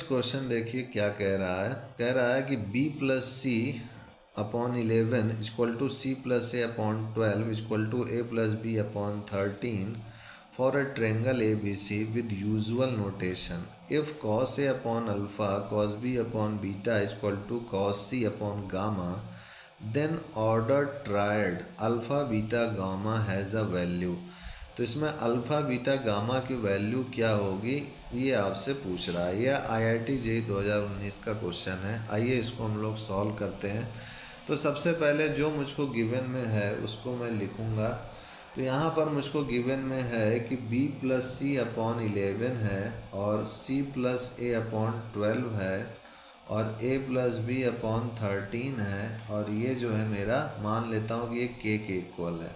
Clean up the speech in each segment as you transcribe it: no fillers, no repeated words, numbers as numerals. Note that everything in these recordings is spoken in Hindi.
नेक्स्ट क्वेश्चन देखिए क्या कह रहा है कि b plus C upon 11 equal to C plus A upon 12 equal to A plus B upon 13 for a triangle A B C with usual notation if cos A upon alpha cos B upon beta equal to cos C upon gamma then order triad alpha beta gamma has a value. तो इसमें अल्फ़ा बीटा गामा की वैल्यू क्या होगी ये आपसे पूछ रहा है। यह IIT JEE 2019 का क्वेश्चन है। आइए इसको हम लोग सॉल्व करते हैं। तो सबसे पहले जो मुझको गिवन में है उसको मैं लिखूँगा। तो यहाँ पर मुझको गिवन में है कि b प्लस सी अपॉन 11 है और c प्लस ए अपॉन 12 है और a प्लस बी अपॉन 13 है और ये जो है मेरा मान लेता हूँ कि ये k के इक्वल है।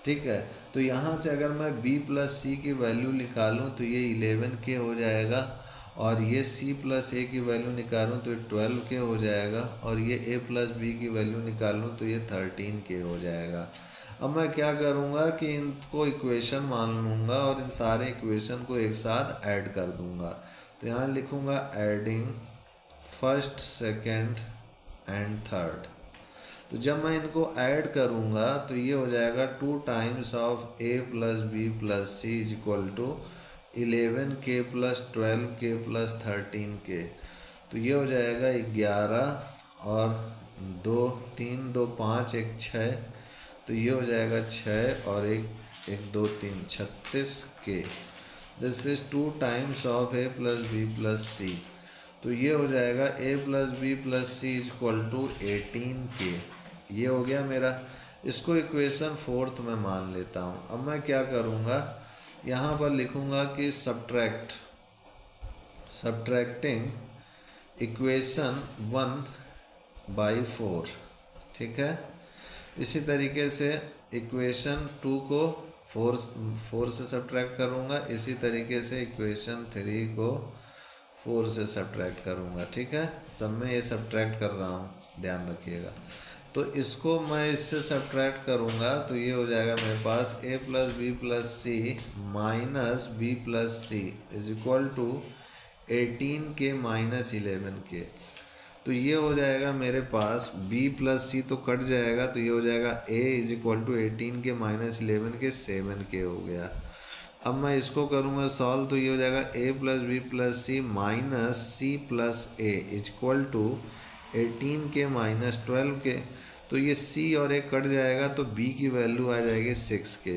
ठीक है, तो यहाँ से अगर मैं b प्लस सी की वैल्यू निकालूँ तो ये 11k हो जाएगा और ये c प्लस ए की वैल्यू निकालूँ तो ये 12k हो जाएगा और ये a प्लस बी की वैल्यू निकालूँ तो ये 13k हो जाएगा। अब मैं क्या करूँगा कि इनको इक्वेशन मान लूँगा और इन सारे इक्वेशन को एक साथ ऐड कर दूँगा। तो यहाँ लिखूँगा adding first second and third. तो जब मैं इनको ऐड करूँगा तो ये हो जाएगा 2 times of a plus B plus C is equal to 11k plus 12k plus 13k। तो ये हो जाएगा 11 और 2 3 2 5 1 6। तो ये हो जाएगा 6 और 1 2 3 36k। This is 2 times of a plus B plus C. तो ये हो जाएगा a plus B plus C is equal to 18k। ये हो गया मेरा। इसको इक्वेशन 4th में मान लेता हूँ। अब मैं क्या करूँगा यहाँ पर लिखूँगा कि सब्ट्रैक्टिंग इक्वेशन 1/4। ठीक है, इसी तरीके से इक्वेशन 2 को 4 से सब्ट्रैक्ट करूँगा, इसी तरीके से इक्वेशन 3 को 4 से सब्ट्रैक्ट करूँगा। ठीक है, सब में ये सब्ट्रैक्ट कर रहा हूँ, ध्यान रखिएगा। तो इसको मैं इससे सब्ट्रैक्ट करूँगा तो ये हो जाएगा मेरे पास a plus B plus C minus B plus C is equal to 18k minus 11k। तो ये हो जाएगा मेरे पास b प्लस सी तो कट जाएगा तो ये हो जाएगा a is equal to 18k minus 11k 7k हो गया। अब मैं इसको करूँगा सॉल्व तो ये हो जाएगा a plus B plus C minus C plus A is equal to 18k minus 12k। तो ये c और a कट जाएगा तो b की वैल्यू आ जाएगी 6k।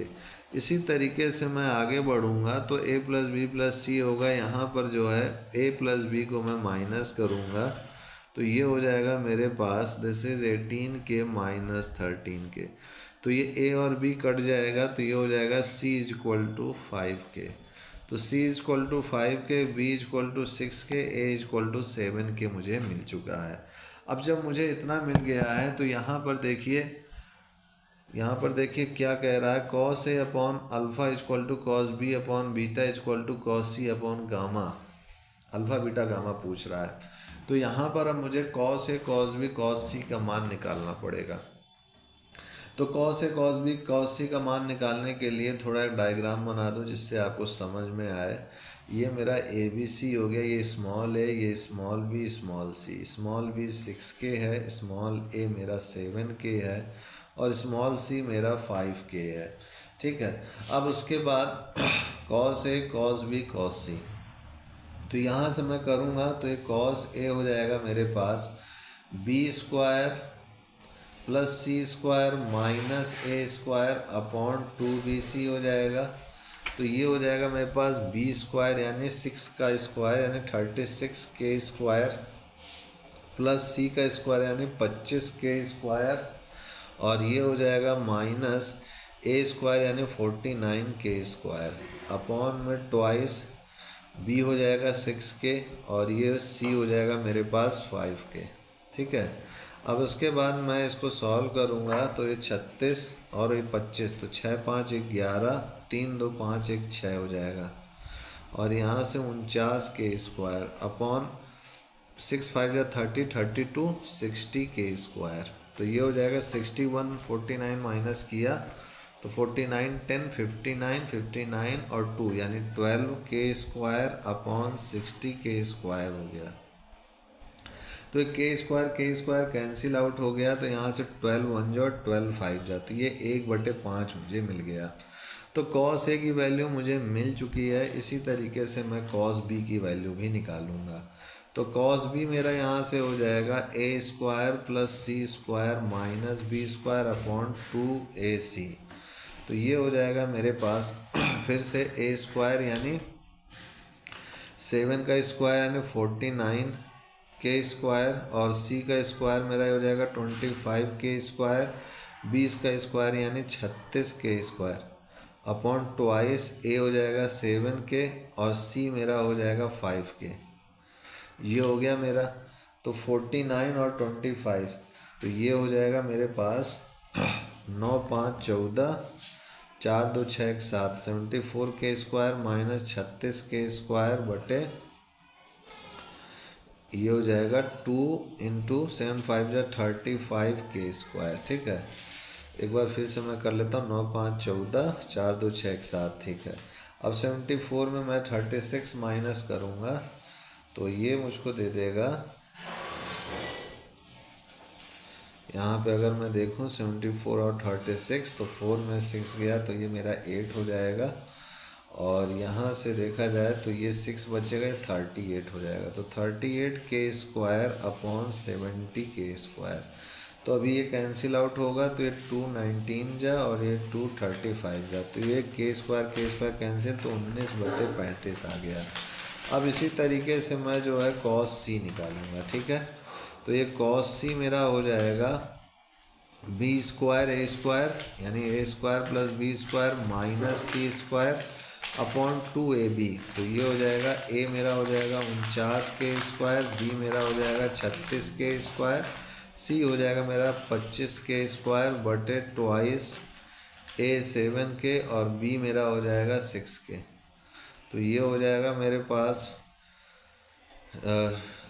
इसी तरीके से मैं आगे बढ़ूँगा तो a प्लस बी प्लस सी होगा। यहाँ पर जो है a प्लस बी को मैं माइनस करूँगा तो ये हो जाएगा मेरे पास this is 18k minus 13k। तो ये a और b कट जाएगा तो ये हो जाएगा c is equal to 5k। तो c is equal to 5k, b is equal to 6k, a is equal to 7k मुझे मिल चुका है। अब जब मुझे इतना मिल गया है तो यहाँ पर देखिए क्या कह रहा है, cos A upon alpha is equal to cos B upon beta is equal to cos C upon gamma. Alpha beta gamma पूछ रहा है। तो यहाँ पर अब मुझे cos A cos B cos C का मान निकालना पड़ेगा। तो cos A cos B cos C का मान निकालने के लिए थोड़ा एक डायग्राम बना दो जिससे आपको समझ में आए। ये मेरा ए बी सी हो गया, ये स्मॉल ए, ये small B, small C. Small B 6k है, स्मॉल ए मेरा 7k है और स्मॉल सी मेरा 5k है। ठीक है, अब उसके बाद cos A cos B cos सी। तो यहाँ से मैं करूँगा तो ये कॉस ए हो जाएगा मेरे पास बी स्क्वायर प्लस सी स्क्वायर माइनस ए स्क्वायर अपॉन 2bc हो जाएगा। तो ये हो जाएगा मेरे पास b स्क्वायर यानी 6 का स्क्वायर यानी 36k स्क्वायर प्लस c का स्क्वायर यानी 25k स्क्वायर और ये हो जाएगा माइनस a स्क्वायर यानी 49k स्क्वायर अपॉन में ट्वाइस b हो जाएगा 6k और ये c हो जाएगा मेरे पास 5k। ठीक है, अब उसके बाद मैं इसको सॉल्व करूँगा तो ये 36 और ये 25 तो 6 5 11 3 2 5 1 6 हो जाएगा और यहाँ से 49k स्क्वायर अपॉन 6 5 या 30 32 60k स्क्वायर। तो ये हो जाएगा 61 49 माइनस किया तो 49 10 59 59 और 2 यानी 12k² अपॉन 60k² हो गया। तो k² कैंसिल आउट हो गया, तो यहाँ से 12 1 जा 12 5 जा, तो ये 1/5 मुझे मिल गया। तो cos A की वैल्यू मुझे मिल चुकी है। इसी तरीके से मैं cos B की वैल्यू भी निकालूंगा। तो cos B मेरा यहाँ से हो जाएगा a² + c² minus b² upon 2ac। तो ये हो जाएगा मेरे पास फिर से a² यानी 7 का स्क्वायर यानी 49k² और c का स्क्वायर मेरा हो जाएगा 25k², 20 का स्क्वायर यानी 36k² अपॉन ट्वाइस a हो जाएगा 7k और c मेरा हो जाएगा 5k। ये हो गया मेरा। तो 49 और 25, तो ये हो जाएगा मेरे पास 9 5 14, 4 2 6 7, 74k² माइनस 36k² बटे ये हो जाएगा 2 × 7 5 जा 35k²। ठीक है, एक बार फिर से मैं कर लेता हूँ। 9 5 14, 4 2 6 7। ठीक है, अब 74 में मैं 36 माइनस करूँगा तो ये मुझको दे देगा, यहाँ पे अगर मैं देखूँ 74 और 36, तो 4 में 6 गया तो ये मेरा 8 हो जाएगा। और यहाँ से देखा जाए तो ये 6 बचेगा, 38 हो जाएगा। तो 38k² अपॉन 70k²। तो अभी ये कैंसिल आउट होगा, तो ये 219 जा और ये 235 जा, तो ये k² कैंसिल, तो 19/35 आ गया। अब इसी तरीके से मैं जो है cos C निकालूंगा। ठीक है, तो ये cos C मेरा हो जाएगा b² a² यानी a² + b² minus c² upon 2ab। तो ये हो जाएगा a मेरा हो जाएगा 49k², b मेरा हो जाएगा 36k², c हो जाएगा मेरा 25k² बटे ट्वाइस a 7k और b मेरा हो जाएगा 6k। तो ये हो जाएगा मेरे पास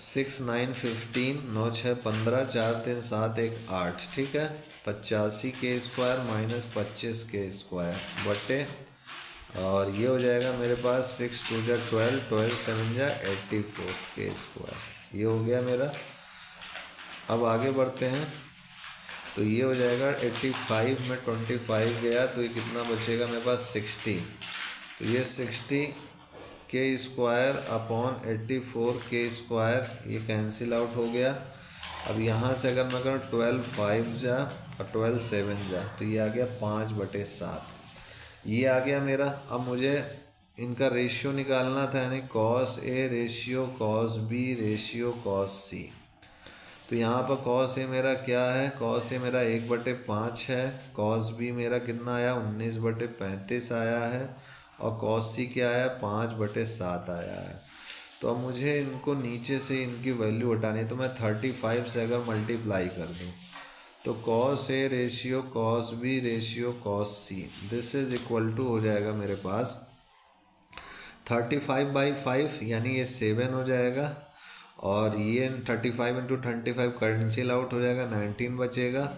6 9 15, 9 6 15, 4 3 7 1 8। ठीक है, 85k² माइनस 25k² बटे, और ये हो जाएगा मेरे पास 6 2 जा 12, 12 7 जा 84k²। ये हो गया मेरा। अब आगे बढ़ते हैं, तो ये हो जाएगा 85 में 25 गया तो ये कितना बचेगा मेरे पास 60। तो ये 60k² अपॉन 84k² ये कैंसिल आउट हो गया। अब यहाँ से अगर मैं करूँ 12 5 जा और 12 7 जा, तो ये आ गया 5/7। ये आ गया मेरा। अब मुझे इनका रेशियो निकालना था, यानी cos A ratio cos B ratio cos C। तो यहाँ पर cos A मेरा क्या है, cos A मेरा 1/5 है, cos B मेरा कितना आया 19/35 आया है, और cos C क्या आया 5/7 आया है। तो अब मुझे इनको नीचे से इनकी वैल्यू हटानी है, तो मैं 35 से अगर मल्टीप्लाई कर दूँ तो cos A ratio cos B ratio cos C this is equal to हो जाएगा मेरे पास 35/5 यानी ये 7 हो जाएगा, और ये 35 × 35 कैंसिल आउट हो जाएगा, 19 बचेगा,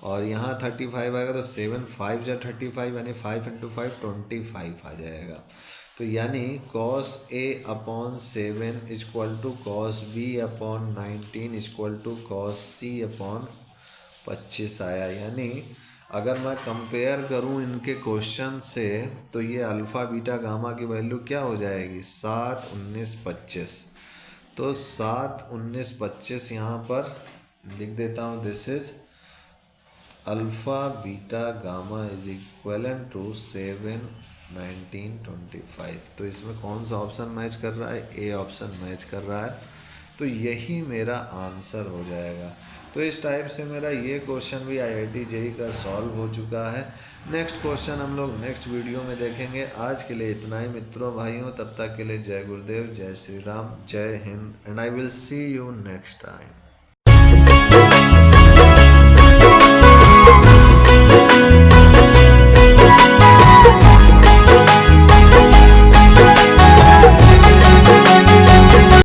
और यहाँ 35 आएगा तो 7 5 जा 35 यानी 5 × 5 25 आ जाएगा। तो यानी cos A upon 7 equal to cos B upon 19 equal to cos C upon 25 आया। यानी अगर मैं कंपेयर करूं इनके क्वेश्चन से, तो ये अल्फ़ा बीटा गामा की वैल्यू क्या हो जाएगी 7 19 25। तो 7 19 25 यहाँ पर लिख देता हूँ, this is alpha beta gamma is equivalent to 7 19 25। तो इसमें कौन सा ऑप्शन मैच कर रहा है, ए ऑप्शन मैच कर रहा है। तो यही मेरा आंसर हो जाएगा। तो इस टाइप से मेरा ये क्वेश्चन भी IIT JEE का सॉल्व हो चुका है। नेक्स्ट क्वेश्चन हम लोग नेक्स्ट वीडियो में देखेंगे। आज के लिए इतना ही मित्रों भाइयों, तब तक के लिए जय गुरुदेव, जय श्री राम, जय Hind, and I will see you next time.